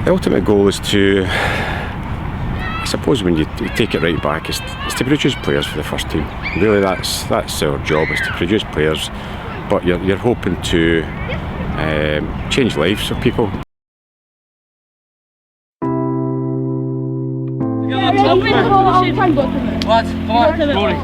The ultimate goal is to, I suppose when you take it right back, is to produce players for the first team. Really that's our job, is to produce players, but you're hoping to change lives of people. What? Come on, Rory.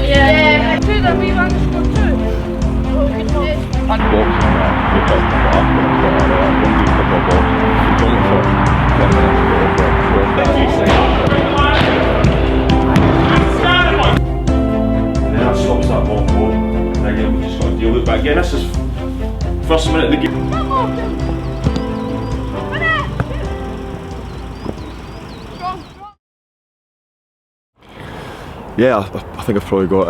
Yeah. Two that we managed to score two. And then that stops that ball flowing. And again, we just got to deal with it. But again, this is first minute of the game. Yeah, I think I've probably got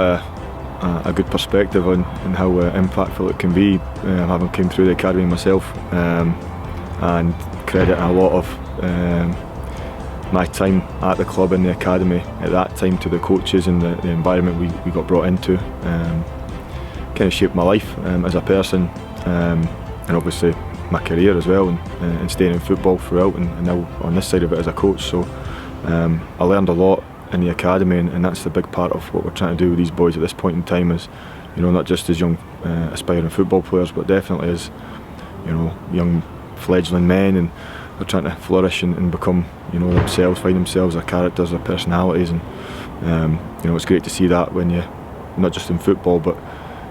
a good perspective on how impactful it can be, having came through the academy myself, and credit a lot of my time at the club and the academy at that time to the coaches and the environment we got brought into. Kind of shaped my life as a person, and obviously my career as well, and staying in football throughout, and now on this side of it as a coach. So I learned a lot in the academy, and that's the big part of what we're trying to do with these boys at this point in time, is, you know, not just as young aspiring football players, but definitely as, you know, young fledgling men, and they're trying to flourish and become, you know, themselves, find themselves, their characters, their personalities, and you know, it's great to see that when you, not just in football, but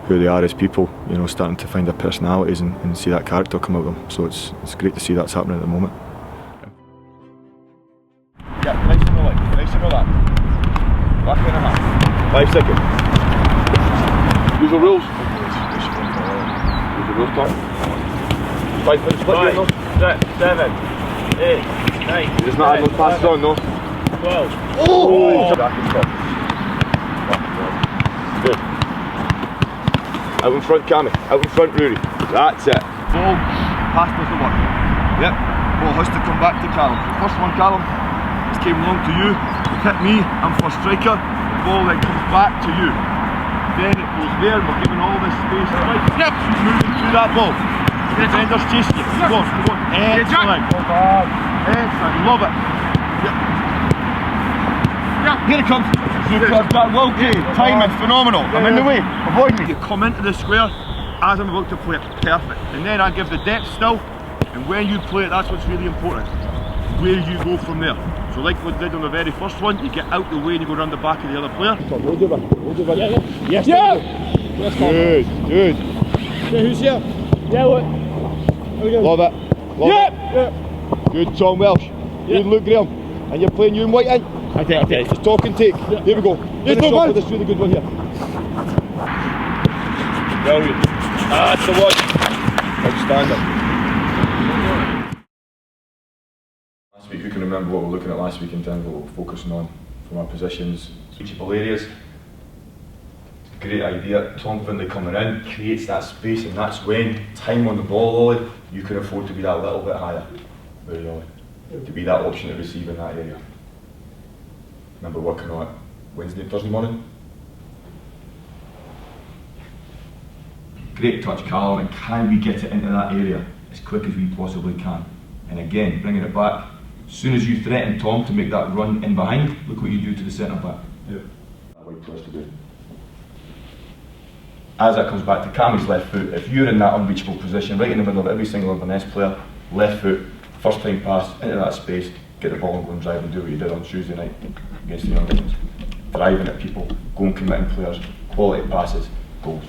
who they are as people, you know, starting to find their personalities and see that character come out of them. So it's great to see that's happening at the moment. Yeah, nice and relaxed, nice and relaxed. Back and a half. 5 seconds. Use the rules. Use the rules, Tom. 5 minutes split, no? 6, 7, 8, 9. There's not had no passes on, no? 12. Oh! Back and top. Good. Out in front, Cammy. Out in front, Rory. That's it. Ball, pass doesn't work. Yep. Ball has to come back to Callum. First one, Callum. This came long to you. Hit me. I'm first striker. The ball then comes back to you. Then it goes there. We're giving all this space. Right. Yep. She's moving through that ball. The defender's chasing you. Come on, come on. Excellent. Excellent. Love it. Yep. Yep. Here it comes. Well played. Timing phenomenal. I'm in the way. Avoid me. You come into the square as I'm about to play it. Perfect. And then I give the depth still. And when you play it, that's what's really important. Where you go from there. So like we did on the very first one, you get out the way and you go around the back of the other player. Hold it. Yes. Yeah. Yes. Good. Good. Yeah, who's here? Yeah, what? Love it. Love it. Yeah. Good, Tom Welsh. Yeah. Good, Luke Graham. And you're playing you and White in. I take. It's talk and take. Yeah. Here we go. Finish off with this really good one here. Brilliant. That's the one. Outstanding. Last week, who can remember what we were looking at last week in terms of what we're focusing on from our positions? Teachable areas. Great idea. Tom Findlay coming in creates that space, and that's when time on the ball, Ollie, you can afford to be that little bit higher. Very Ollie. To be that option to receive in that area. Remember working on it Wednesday, Thursday morning? Great touch, Carl, and can we get it into that area as quick as we possibly can? And again, bringing it back, as soon as you threaten Tom to make that run in behind, look what you do to the centre back. Yeah. That way for us to do. As that comes back to Cammy's left foot, if you're in that unreachable position, right in the middle of every single Inverness player, left foot, first time pass, into that space, get the ball and go and drive and do what you did on Tuesday night against the Young Lions. Driving at people, going committing players, quality passes, goals.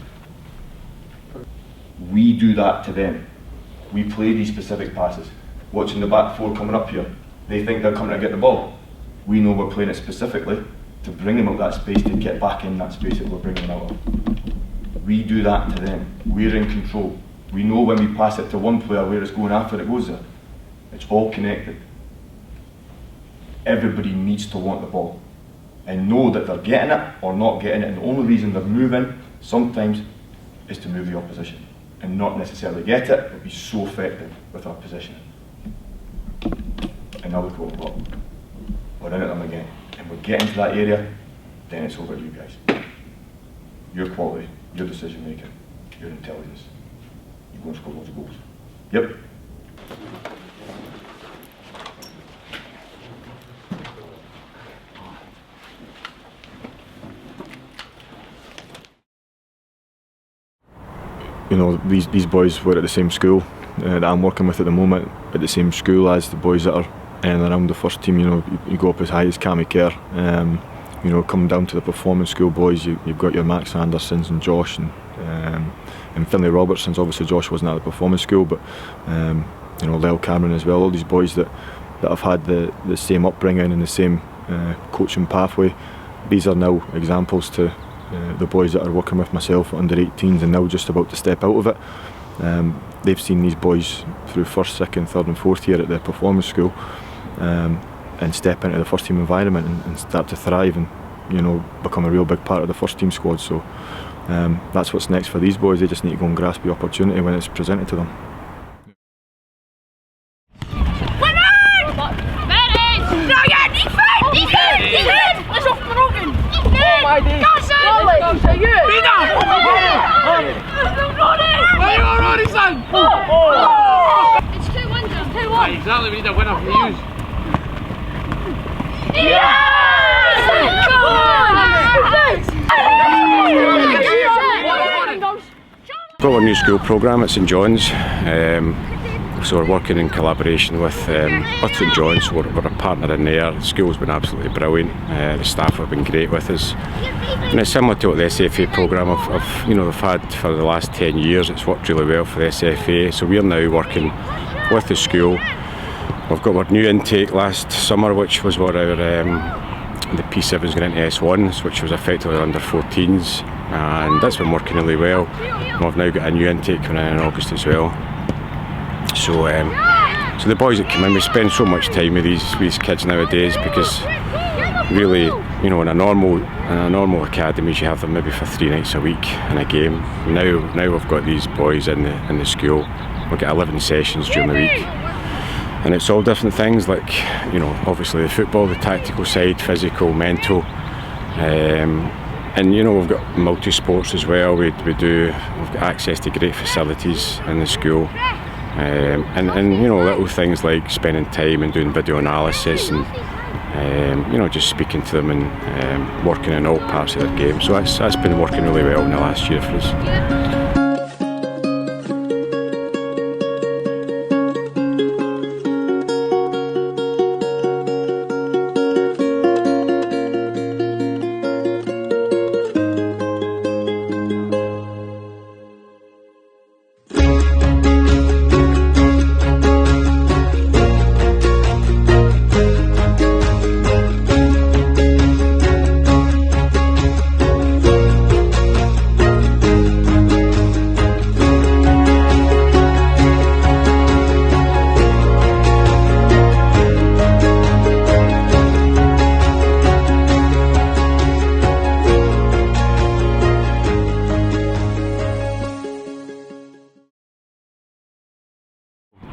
We do that to them. We play these specific passes. Watching the back four coming up here, they think they're coming to get the ball. We know we're playing it specifically to bring them out that space, to get back in that space that we're bringing them out of. We do that to them. We're in control. We know when we pass it to one player where it's going after it goes there. It's all connected. Everybody needs to want the ball and know that they're getting it or not getting it, and the only reason they're moving sometimes is to move the opposition and not necessarily get it, but be so effective with our positioning. And now look what we've got. We're in at them again, and we're getting to that area then it's over to you guys. Your quality, your decision making, your intelligence. You go and score loads of goals. Yep. You know, these boys were at the same school that I'm working with at the moment, at the same school as the boys that are in and around the first team. You know, you go up as high as Cammy Kerr. You know, coming down to the performance school boys, you've got your Max Andersons and Josh and Finlay Robertsons. Obviously Josh wasn't at the performance school, but you know, Lyle Cameron as well. All these boys that have had the same upbringing and the same coaching pathway. These are now examples to the boys that are working with myself under 18s and now just about to step out of it. They've seen these boys through first, second, third and fourth year at the performance school and step into the first team environment and start to thrive and, you know, become a real big part of the first team squad. So that's what's next for these boys. They just need to go and grasp the opportunity when it's presented to them. It's 2-1, just 2-1. Exactly, we need a winner for you. We've got a new school programme at St John's, so we're working in collaboration with St John's. We're a partner in there. The school's been absolutely brilliant. The staff have been great with us, and it's similar to what the SFA programme they've had for the last 10 years. It's worked really well for the SFA. So we're now working with the school. We've got our new intake last summer, which was what our the P7s going into S1s, which was effectively under 14s, and that's been working really well. And we've now got a new intake coming in August as well. So the boys that come in, we spend so much time with these kids nowadays, because really, you know, in a normal academy, you have them maybe for 3 nights a week in a game. Now we've got these boys in the school. We've got 11 sessions during the week, and it's all different things, like, you know, obviously the football, the tactical side, physical, mental, and you know, we've got multi-sports as well. We've got access to great facilities in the school. And you know, little things like spending time and doing video analysis and you know, just speaking to them and working in all parts of their game. So that's been working really well in the last year for us.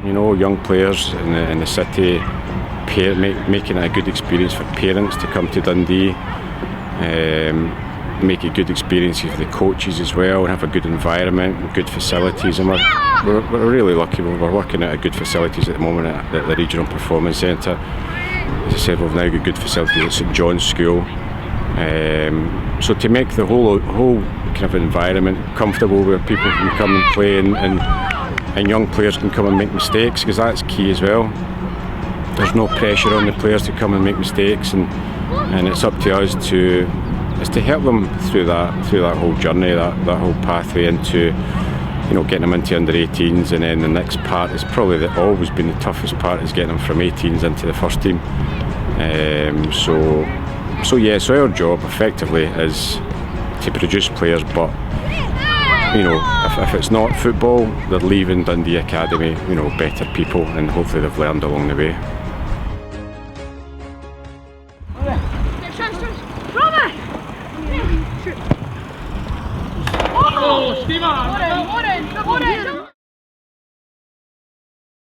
You know, young players in the city, making it a good experience for parents to come to Dundee, make a good experience for the coaches as well, and have a good environment and good facilities. And we're really lucky. We're working at a good facilities at the moment at the Regional Performance Centre. As I said, we've now got good facilities at St John's School. So to make the whole kind of environment comfortable, where people can come and play and young players can come and make mistakes, because that's key as well. There's no pressure on the players to come and make mistakes, and it's up to us to help them through that whole journey, that whole pathway into, you know, getting them into under 18s, and then the next part is probably always been the toughest part, is getting them from 18s into the first team. So our job effectively is to produce players, but you know, if it's not football, they're leaving Dundee Academy, you know, better people, and hopefully they've learned along the way.